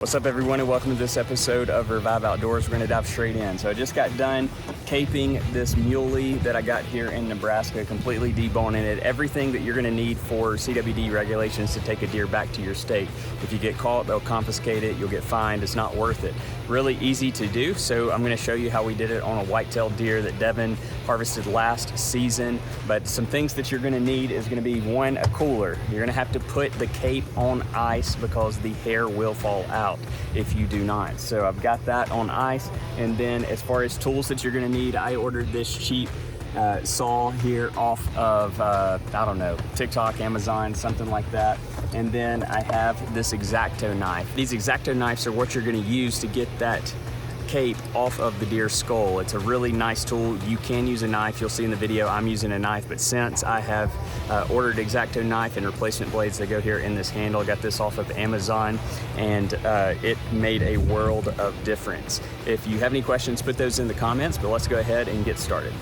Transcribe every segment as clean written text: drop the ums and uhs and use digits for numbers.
What's up everyone and welcome to this episode of Revive Outdoors. We're going to dive straight in. So I just got done caping this muley that I got here in Nebraska, completely deboning it. Everything that you're going to need for CWD regulations to take a deer back to your state. If you get caught, they'll confiscate it, you'll get fined, it's not worth it. Really easy to do, so I'm going to show you how we did it on a whitetail deer that Devin harvested last season. But some things that you're going to need is going to be one, a cooler. You're going to have to put the cape on ice because the hair will fall out if you do not. So I've got that on ice. And then as far as tools that you're going to need, I ordered this cheap saw here off of I don't know, TikTok, Amazon, something like that. And then I have this X-Acto knife. These X-Acto knives are what you're going to use to get that cape off of the deer's skull. It's a really nice tool. You can use a knife. You'll see in the video I'm using a knife, but since I have ordered X-Acto knife and replacement blades that go here in this handle, I got this off of Amazon, and it made a world of difference. If you have any questions, put those in the comments, but let's go ahead and get started.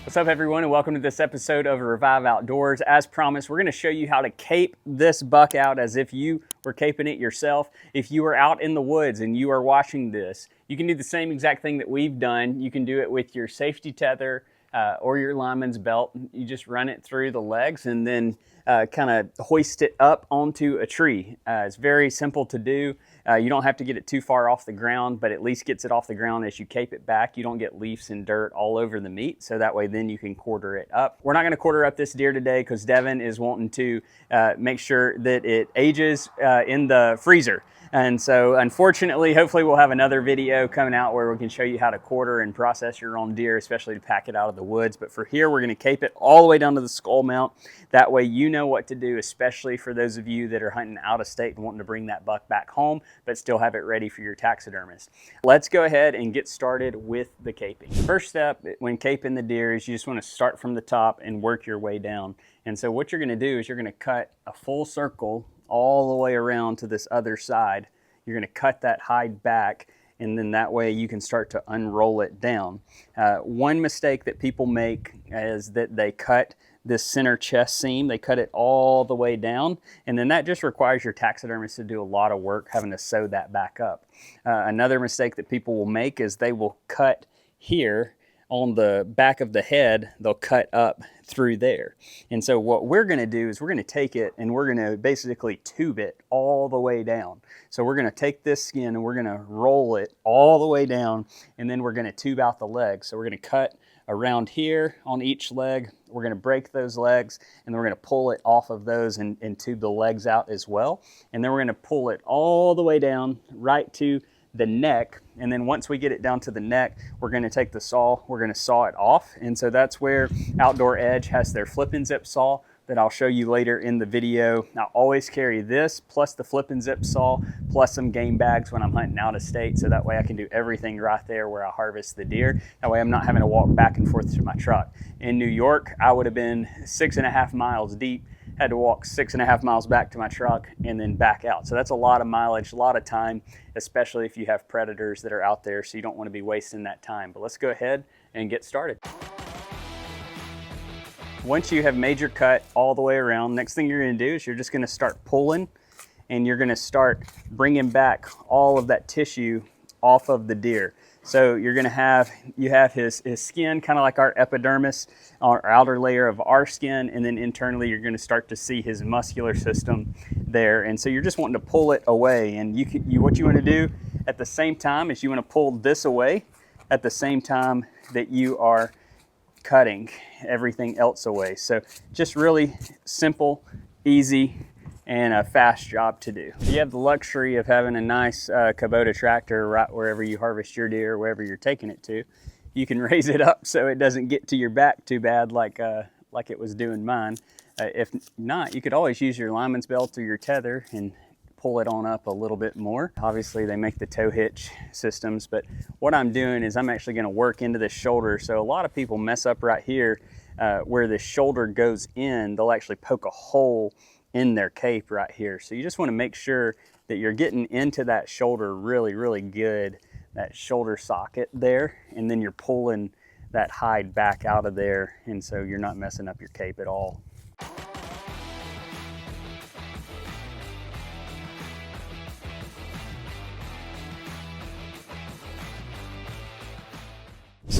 What's up everyone and welcome to this episode of Revive Outdoors. As promised, we're going to show you how to cape this buck out as if you were caping it yourself. If you are out in the woods and you are watching this, you can do the same exact thing that we've done. You can do it with your safety tether or your lineman's belt. You just run it through the legs and then kind of hoist it up onto a tree. It's very simple to do. You don't have to get it too far off the ground, but at least gets it off the ground as you cape it back. You don't get leaves and dirt all over the meat, so that way then you can quarter it up. We're not going to quarter up this deer today because Devin is wanting to make sure that it ages in the freezer. And so unfortunately, hopefully we'll have another video coming out where we can show you how to quarter and process your own deer, especially to pack it out of the woods. But for here, we're going to cape it all the way down to the skull mount. That way you know what to do, especially for those of you that are hunting out of state and wanting to bring that buck back home, but still have it ready for your taxidermist. Let's go ahead and get started with the caping. First step when caping the deer is you just want to start from the top and work your way down. And so what you're going to do is you're going to cut a full circle all the way around to this other side. You're going to cut that hide back, and then that way you can start to unroll it down. One mistake that people make is that they cut this center chest seam, they cut it all the way down, and then that just requires your taxidermist to do a lot of work having to sew that back up. Another mistake that people will make is they will cut here on the back of the head, they'll cut up through there. And so what we're going to do is we're going to take it and we're going to basically tube it all the way down. So we're going to take this skin and we're going to roll it all the way down, and then we're going to tube out the legs. So we're going to cut around here on each leg. We're going to break those legs, and then we're going to pull it off of those and tube the legs out as well. And then we're going to pull it all the way down right to the neck, and then once we get it down to the neck, we're going to take the saw, we're going to saw it off. And so that's where Outdoor Edge has their flip and zip saw that I'll show you later in the video. I always carry this plus the flip and zip saw plus some game bags when I'm hunting out of state, so that way I can do everything right there where I harvest the deer. That way I'm not having to walk back and forth to my truck. In New York, I would have been 6.5 miles deep, had to walk 6.5 miles back to my truck and then back out. So that's a lot of mileage, a lot of time, especially if you have predators that are out there, so you don't want to be wasting that time. But let's go ahead and get started. Once you have made your cut all the way around, next thing you're going to do is you're just going to start pulling, and you're going to start bringing back all of that tissue off of the deer. So you're going to have, his skin, kind of like our epidermis, our outer layer of our skin, and then internally you're going to start to see his muscular system there. And so you're just wanting to pull it away, and what you want to do at the same time is you want to pull this away at the same time that you are cutting everything else away. So just really simple, easy, and a fast job to do. You have the luxury of having a nice Kubota tractor right wherever you harvest your deer, wherever you're taking it to. You can raise it up so it doesn't get to your back too bad like it was doing mine. If not, you could always use your lineman's belt or your tether and pull it on up a little bit more. Obviously they make the tow hitch systems, but what I'm doing is I'm actually going to work into the shoulder. So a lot of people mess up right here where the shoulder goes in. They'll actually poke a hole in their cape right here. So you just want to make sure that you're getting into that shoulder really, really good, that shoulder socket there, and then you're pulling that hide back out of there, and so you're not messing up your cape at all.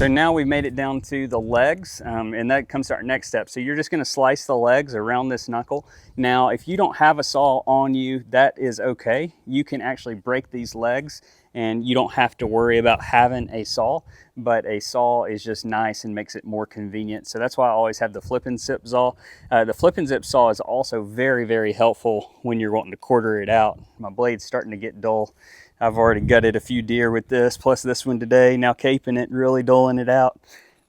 So now we've made it down to the legs, and that comes to our next step. So you're just gonna slice the legs around this knuckle. Now, if you don't have a saw on you, that is okay. You can actually break these legs and you don't have to worry about having a saw, but a saw is just nice and makes it more convenient. So that's why I always have the flip and zip saw. The flip and zip saw is also very, very helpful when you're wanting to quarter it out. My blade's starting to get dull. I've already gutted a few deer with this, plus this one today. Now caping it, really dulling it out.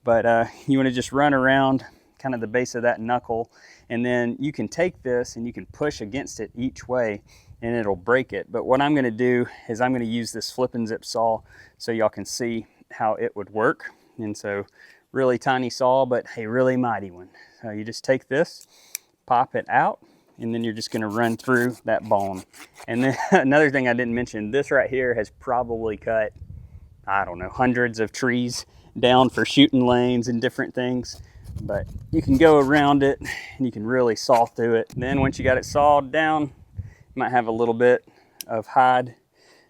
But you want to just run around kind of the base of that knuckle, and then you can take this and you can push against it each way and it'll break it. But what I'm going to do is I'm going to use this flip and zip saw so y'all can see how it would work. And so really tiny saw, but a really mighty one. So you just take this, pop it out, and then you're just going to run through that bone. And then another thing I didn't mention, this right here has probably cut, I don't know, hundreds of trees down for shooting lanes and different things. But you can go around it and you can really saw through it. And then once you got it sawed down, you might have a little bit of hide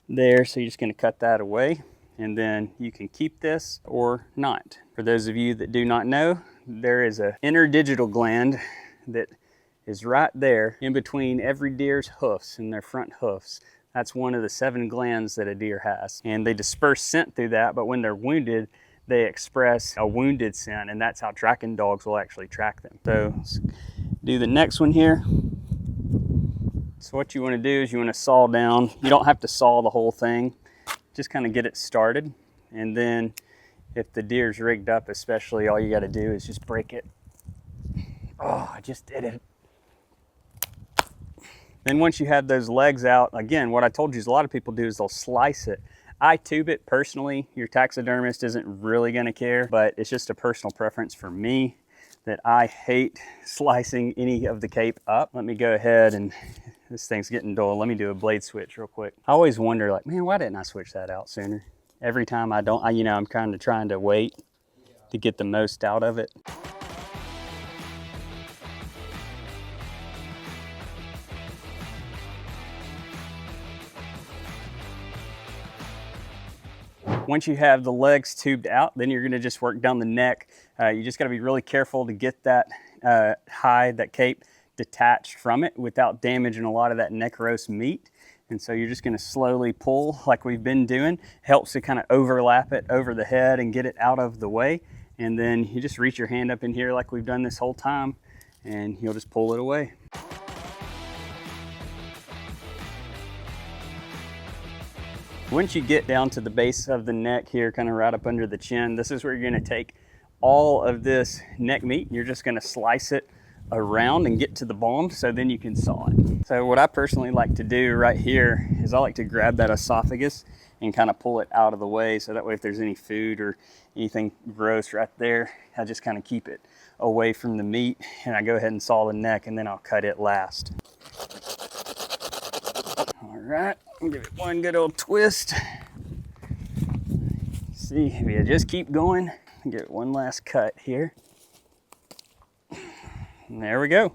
there, so you're just going to cut that away, and then you can keep this or not. For those of you that do not know, there is an interdigital gland that is right there in between every deer's hoofs and their front hoofs. That's one of the 7 glands that a deer has, and they disperse scent through that, but when they're wounded, they express a wounded scent, and that's how tracking dogs will actually track them. So let's do the next one here. So what you want to do is you want to saw down. You don't have to saw the whole thing, just kind of get it started. And then if the deer's rigged up especially, all you got to do is just break it. Oh, I just did it. Then once you have those legs out, again, what I told you is a lot of people do is they'll slice it. I tube it personally. Your taxidermist isn't really going to care, but it's just a personal preference for me that I hate slicing any of the cape up. Let me go ahead, and this thing's getting dull. Let me do a blade switch real quick. I always wonder, like, man, why didn't I switch that out sooner? Every time I don't, you know, I'm kind of trying to wait to get the most out of it. Once you have the legs tubed out, then you're going to just work down the neck. You just got to be really careful to get that hide, that cape, detached from it without damaging a lot of that neck roast meat. And so you're just going to slowly pull like we've been doing. Helps to kind of overlap it over the head and get it out of the way. And then you just reach your hand up in here like we've done this whole time, and you'll just pull it away. Once you get down to the base of the neck here, kind of right up under the chin, this is where you're going to take all of this neck meat. You're just going to slice it around and get to the bone, so then you can saw it. So what I personally like to do right here is I like to grab that esophagus and kind of pull it out of the way, so that way if there's any food or anything gross right there, I just kind of keep it away from the meat, and I go ahead and saw the neck, and then I'll cut it last. All right, give it one good old twist. See, if you just keep going, give it one last cut here. And there we go.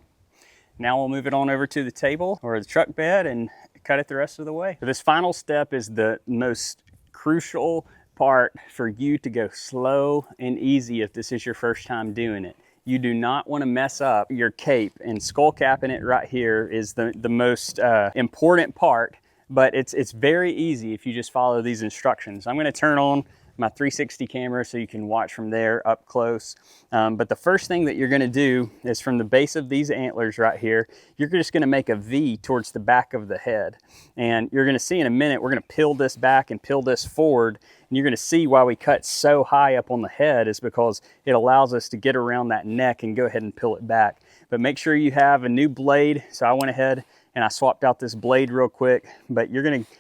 Now we'll move it on over to the table or the truck bed and cut it the rest of the way. So this final step is the most crucial part for you to go slow and easy if this is your first time doing it. You do not want to mess up your cape, and skull capping it right here is the most important part, but it's very easy if you just follow these instructions. I'm going to turn on my 360 camera so you can watch from there up close. But the first thing that you're going to do is from the base of these antlers right here, you're just going to make a V towards the back of the head. And you're going to see in a minute, we're going to peel this back and peel this forward. And you're going to see why we cut so high up on the head is because it allows us to get around that neck and go ahead and peel it back. But make sure you have a new blade. So I went ahead and I swapped out this blade real quick. But you're going to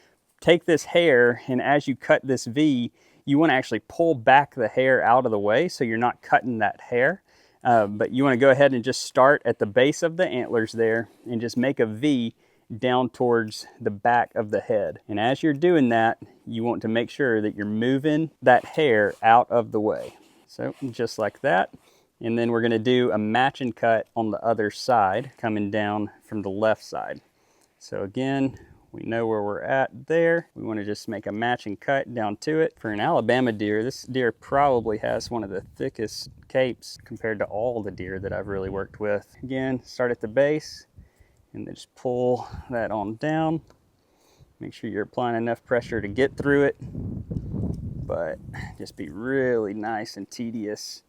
take this hair, and as you cut this V, you want to actually pull back the hair out of the way so you're not cutting that hair. But you want to go ahead and just start at the base of the antlers there and just make a V down towards the back of the head. And as you're doing that, you want to make sure that you're moving that hair out of the way. So just like that. And then we're going to do a matching cut on the other side, coming down from the left side. So again, We know where we're at there. We want to just make a matching cut down to it. For an Alabama deer, this deer probably has one of the thickest capes compared to all the deer that I've really worked with. Again, start at the base and then just pull that on down. Make sure you're applying enough pressure to get through it, but just be really nice and tedious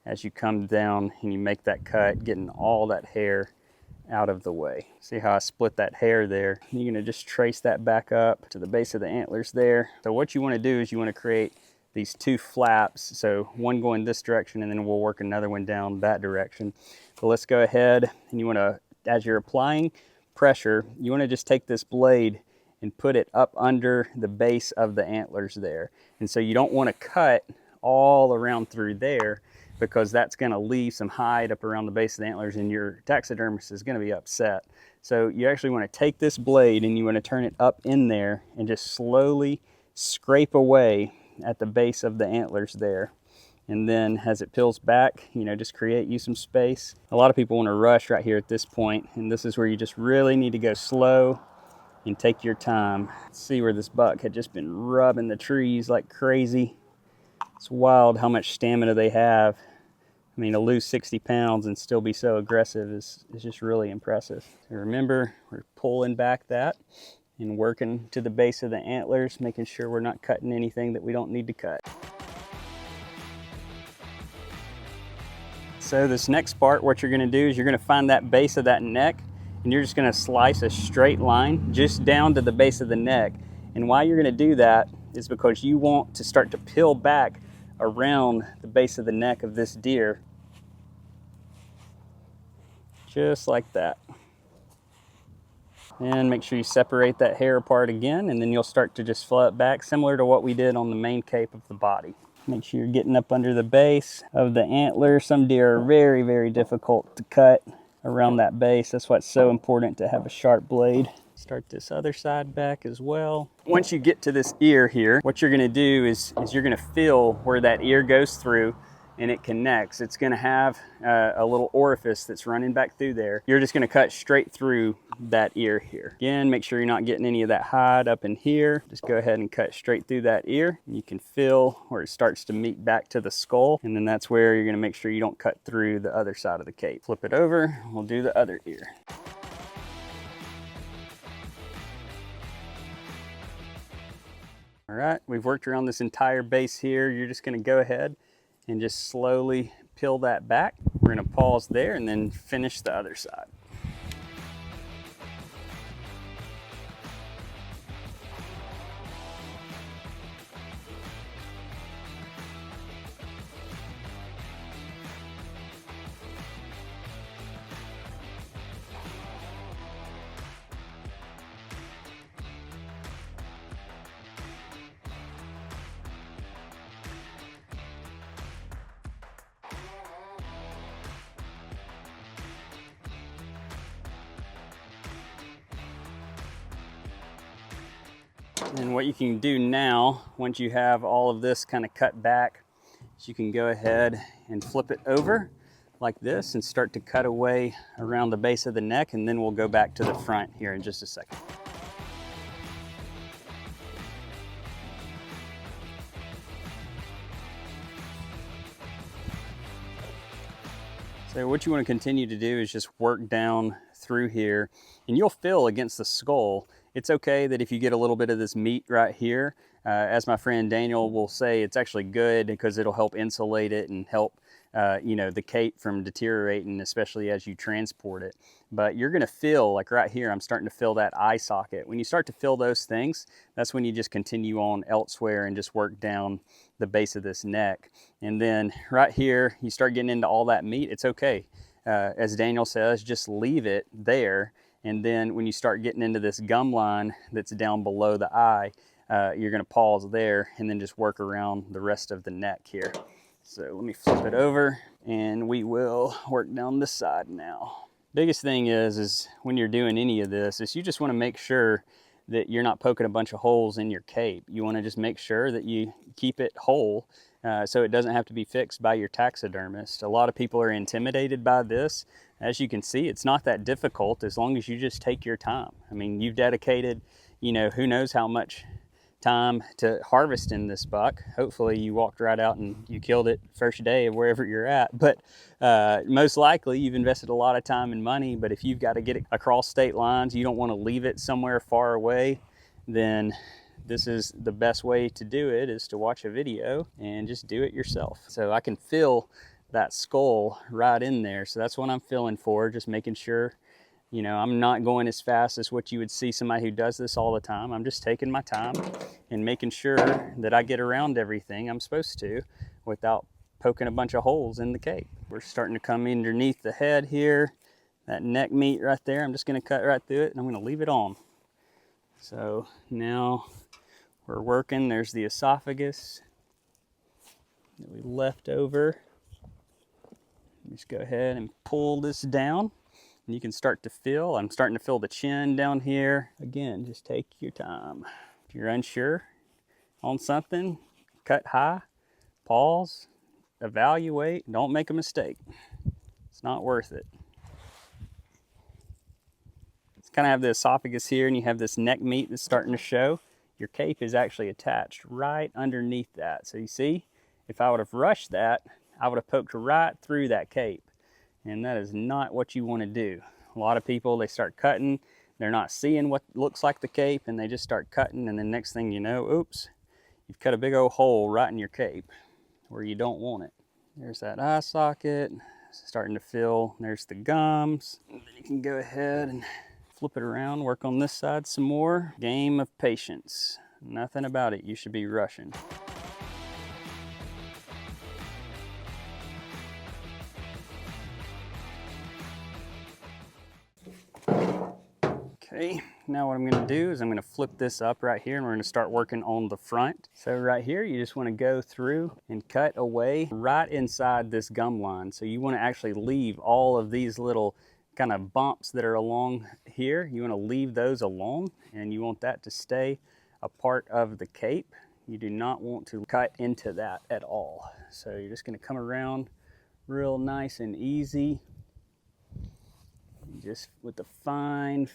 as you come down and you make that cut, getting all that hair out of the way. See how I split that hair there? You're gonna just trace that back up to the base of the antlers there. So what you wanna do is you wanna create these two flaps. So one going this direction and then we'll work another one down that direction. So let's go ahead and you wanna, as you're applying pressure, you wanna just take this blade and put it up under the base of the antlers there. And so you don't wanna cut all around through there, because that's gonna leave some hide up around the base of the antlers and your taxidermist is gonna be upset. So you actually wanna take this blade and you wanna turn it up in there and just slowly scrape away at the base of the antlers there. And then as it peels back, you know, just create you some space. A lot of people wanna rush right here at this point, and this is where you just really need to go slow and take your time. See where this buck had just been rubbing the trees like crazy. It's wild how much stamina they have. I mean, to lose 60 pounds and still be so aggressive is just really impressive. So remember, we're pulling back that and working to the base of the antlers, making sure we're not cutting anything that we don't need to cut. So this next part, what you're gonna do is you're gonna find that base of that neck and you're just gonna slice a straight line just down to the base of the neck. And why you're gonna do that is because you want to start to peel back around the base of the neck of this deer, just like that. And make sure you separate that hair apart again, and then you'll start to just flow it back, similar to what we did on the main cape of the body. Make sure you're getting up under the base of the antler. Some deer are very, very difficult to cut around that base. That's why it's so important to have a sharp blade. Start this other side back as well. Once you get to this ear here, what you're gonna do is you're gonna feel where that ear goes through and it connects. It's gonna have a little orifice that's running back through there. You're just gonna cut straight through that ear here. Again, make sure you're not getting any of that hide up in here. Just go ahead and cut straight through that ear. You can feel where it starts to meet back to the skull, and then that's where you're gonna make sure you don't cut through the other side of the cape. Flip it over, we'll do the other ear. All right, we've worked around this entire base here. You're just gonna go ahead and just slowly peel that back. We're gonna pause there and then finish the other side. And what you can do now, once you have all of this kind of cut back, is you can go ahead and flip it over like this and start to cut away around the base of the neck, and then we'll go back to the front here in just a second. So what you want to continue to do is just work down through here, and you'll feel against the skull. It's okay that if you get a little bit of this meat right here, as my friend Daniel will say, it's actually good because it'll help insulate it and help you know, the cape from deteriorating, especially as you transport it. But you're gonna feel, like right here, I'm starting to feel that eye socket. When you start to feel those things, that's when you just continue on elsewhere and just work down the base of this neck. And then right here, you start getting into all that meat, it's okay. As Daniel says, just leave it there. And then when you start getting into this gum line that's down below the eye, you're gonna pause there and then just work around the rest of the neck here. So let me flip it over and we will work down this side now. Biggest thing is when you're doing any of this is you just wanna make sure that you're not poking a bunch of holes in your cape. You wanna just make sure that you keep it whole so it doesn't have to be fixed by your taxidermist. A lot of people are intimidated by this. As you can see, it's not that difficult as long as you just take your time. I mean, you've dedicated, you know, who knows how much time to harvest in this buck. Hopefully you walked right out and you killed it first day of wherever you're at, but most likely you've invested a lot of time and money. But if you've got to get it across state lines, you don't want to leave it somewhere far away, then this is the best way to do it, is to watch a video and just do it yourself. So I can feel that skull right in there, so that's what I'm feeling for, just making sure, you know, I'm not going as fast as what you would see somebody who does this all the time. I'm just taking my time and making sure that I get around everything I'm supposed to without poking a bunch of holes in the cape. We're starting to come underneath the head here, that neck meat right there. I'm just going to cut right through it and I'm going to leave it on. So now we're working. There's the esophagus that we left over. Just go ahead and pull this down. And you can start to feel, I'm starting to feel the chin down here. Again, just take your time. If you're unsure on something, cut high, pause, evaluate, don't make a mistake. It's not worth it. It's kind of have the esophagus here and you have this neck meat that's starting to show. Your cape is actually attached right underneath that. So you see, if I would have rushed that, I would have poked right through that cape. And that is not what you want to do. A lot of people, they start cutting, they're not seeing what looks like the cape, and they just start cutting, and then next thing you know, oops, you've cut a big old hole right in your cape where you don't want it. There's that eye socket, starting to fill. There's the gums. And then you can go ahead and flip it around, work on this side some more. Game of patience. Nothing about it you should be rushing. Okay, now what I'm going to do is I'm going to flip this up right here and we're going to start working on the front. So right here, you just want to go through and cut away right inside this gum line. So you want to actually leave all of these little kind of bumps that are along here. You want to leave those alone and you want that to stay a part of the cape. You do not want to cut into that at all. So you're just going to come around real nice and easy. Just with a fine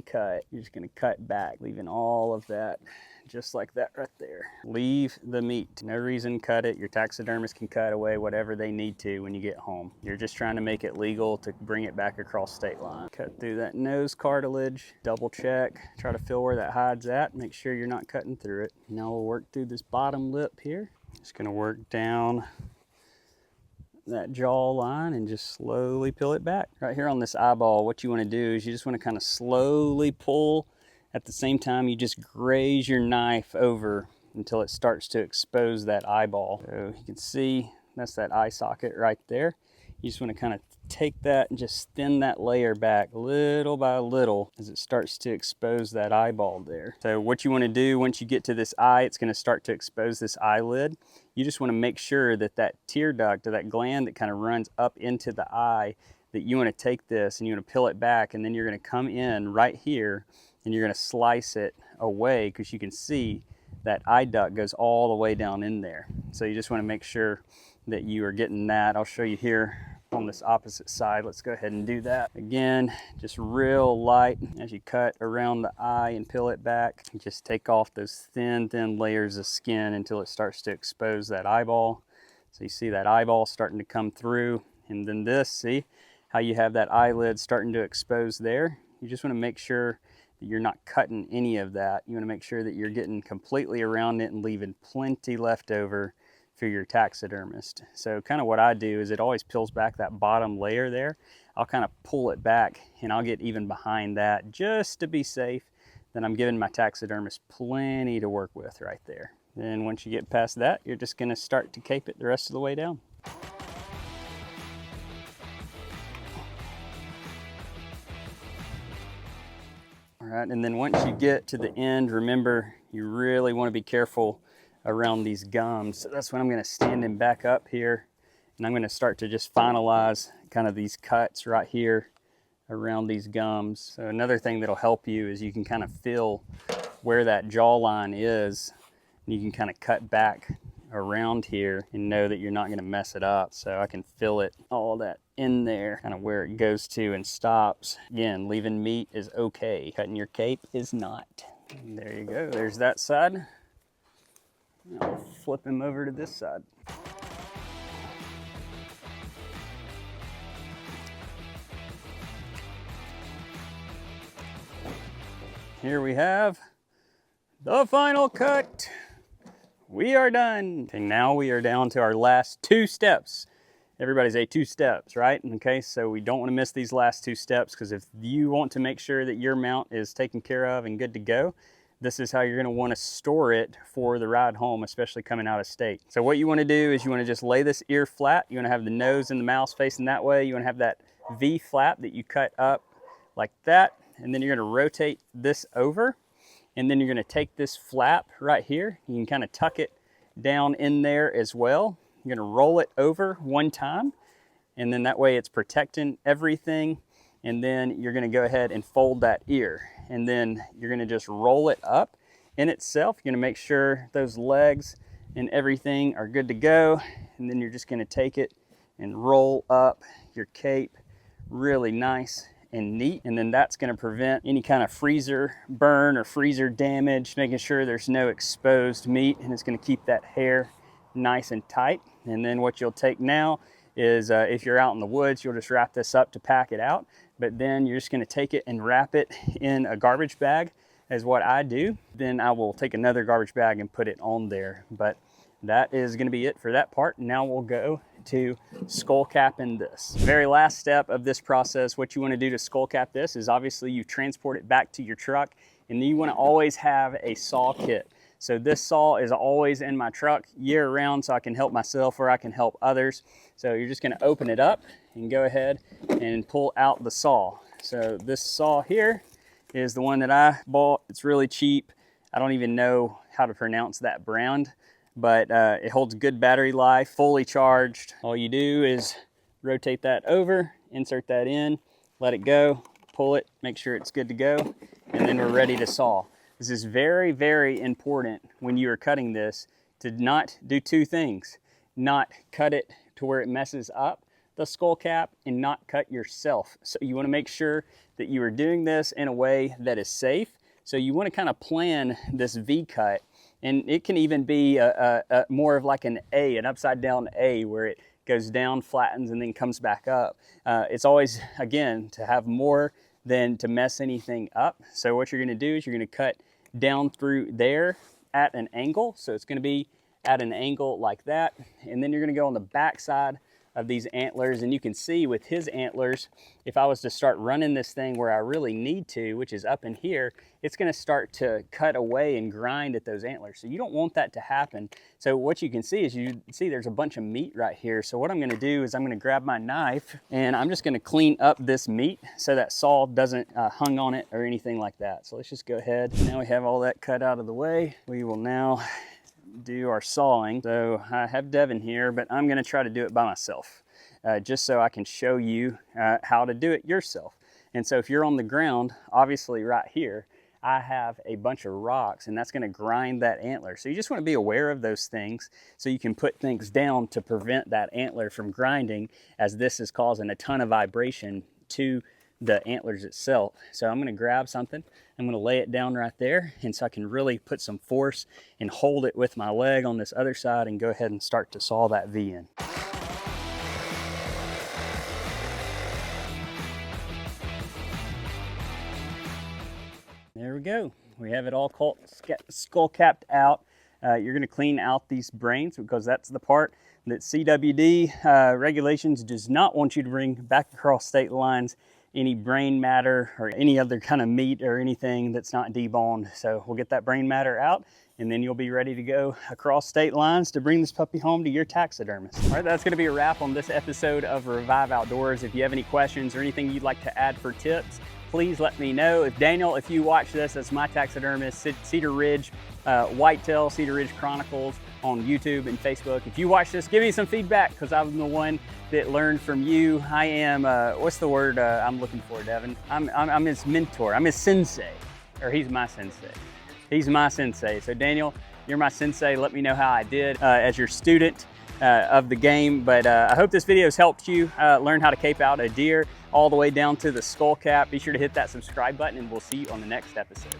cut, you're just going to cut back, leaving all of that just like that right there. Leave the meat. No reason to cut it. Your taxidermist can cut away whatever they need to when you get home. You're just trying to make it legal to bring it back across state line. Cut through that nose cartilage, double check, try to feel where that hide's at, make sure you're not cutting through it. Now we'll work through this bottom lip here. Just going to work down that jaw line and just slowly peel it back. Right here on this eyeball, what you want to do is you just want to kind of slowly pull. At the same time, you just graze your knife over until it starts to expose that eyeball. So you can see that's that eye socket right there. You just want to kind of take that and just thin that layer back little by little as it starts to expose that eyeball there. So what you want to do once you get to this eye, it's going to start to expose this eyelid. You just want to make sure that that tear duct or that gland that kind of runs up into the eye, that you want to take this and you want to peel it back, and then you're going to come in right here and you're going to slice it away, because you can see that eye duct goes all the way down in there. So you just want to make sure that you are getting that. I'll show you here on this opposite side. Let's go ahead and do that. Again, just real light as you cut around the eye and peel it back. Just take off those thin layers of skin until it starts to expose that eyeball. So you see that eyeball starting to come through, and then this, see how you have that eyelid starting to expose there? You just want to make sure that you're not cutting any of that. You want to make sure that you're getting completely around it and leaving plenty left over for your taxidermist. So kind of what I do is it always peels back that bottom layer there. I'll kind of pull it back and I'll get even behind that just to be safe. Then I'm giving my taxidermist plenty to work with right there. Then once you get past that, you're just going to start to cape it the rest of the way down. All right, and then once you get to the end, remember you really want to be careful around these gums. So that's when I'm going to stand him back up here, and I'm going to start to just finalize kind of these cuts right here around these gums. So another thing that'll help you is you can kind of feel where that jawline is, and you can kind of cut back around here and know that you're not going to mess it up. So I can feel it, all that in there, kind of where it goes to and stops. Again, leaving meat is okay. Cutting your cape is not. And there you go, there's that side. I'll flip him over to this side. Here we have the final cut. We are done. And now we are down to our last 2 steps. Everybody's a 2 steps, right? Okay, so we don't want to miss these last 2 steps, because if you want to make sure that your mount is taken care of and good to go, this is how you're going to want to store it for the ride home, especially coming out of state. So what you want to do is you want to just lay this ear flat. You want to have the nose and the mouth facing that way. You want to have that V flap that you cut up like that. And then you're going to rotate this over. And then you're going to take this flap right here. You can kind of tuck it down in there as well. You're going to roll it over 1 time. And then that way it's protecting everything. And then you're going to go ahead and fold that ear. And then you're going to just roll it up in itself. You're going to make sure those legs and everything are good to go. And then you're just going to take it and roll up your cape really nice and neat. And then that's going to prevent any kind of freezer burn or freezer damage, making sure there's no exposed meat, and it's going to keep that hair nice and tight. And then what you'll take now is if you're out in the woods, you'll just wrap this up to pack it out. But then you're just going to take it and wrap it in a garbage bag, is what I do. Then I will take another garbage bag and put it on there. But that is going to be it for that part. Now we'll go to skull capping this. Very last step of this process, what you want to do to skull cap this is obviously you transport it back to your truck, and then you want to always have a saw kit. So this saw is always in my truck year round, so I can help myself or I can help others. So you're just going to open it up and go ahead and pull out the saw. So this saw here is the one that I bought. It's really cheap. I don't even know how to pronounce that brand, but it holds good battery life, fully charged. All you do is rotate that over, insert that in, let it go, pull it, make sure it's good to go, and then we're ready to saw. This is very, very important when you are cutting this to not do 2 things. Not cut it to where it messes up the skull cap, and not cut yourself. So you want to make sure that you are doing this in a way that is safe. So you want to kind of plan this V cut, and it can even be more of like an A, an upside down A, where it goes down, flattens, and then comes back up. It's always, again, to have more than to mess anything up. So what you're going to do is you're going to cut down through there at an angle. So it's going to be at an angle like that. And then you're going to go on the back side of these antlers, and you can see with his antlers, if I was to start running this thing where I really need to, which is up in here, it's going to start to cut away and grind at those antlers. So you don't want that to happen. So what you can see is there's a bunch of meat right here. So what I'm going to do is I'm going to grab my knife, and I'm just going to clean up this meat so that saw doesn't hung on it or anything like that. So let's just go ahead. Now we have all that cut out of the way. We will now do our sawing. So I have Devin here, but I'm going to try to do it by myself, just so I can show you how to do it yourself. And so if you're on the ground, obviously right here, I have a bunch of rocks, and that's going to grind that antler. So you just want to be aware of those things so you can put things down to prevent that antler from grinding, as this is causing a ton of vibration to the antlers itself. So I'm going to grab something, I'm going to lay it down right there, and so I can really put some force and hold it with my leg on this other side and go ahead and start to saw that V in. There we go. We have it all skull capped out. You're going to clean out these brains, because that's the part that CWD regulations does not want you to bring back across state lines, any brain matter or any other kind of meat or anything that's not deboned. So we'll get that brain matter out, and then you'll be ready to go across state lines to bring this puppy home to your taxidermist. All right, that's going to be a wrap on this episode of Revive Outdoors. If you have any questions or anything you'd like to add for tips, please let me know. If you watch this, that's my taxidermist, Cedar Ridge Whitetail, Cedar Ridge Chronicles on YouTube and Facebook. If you watch this, give me some feedback, because I'm the one that learned from you. I am, what's the word I'm looking for, Devin? I'm his mentor, I'm his sensei, or he's my sensei. He's my sensei. So Daniel, you're my sensei. Let me know how I did as your student of the game. But I hope this video has helped you learn how to cape out a deer all the way down to the skull cap. Be sure to hit that subscribe button, and we'll see you on the next episode.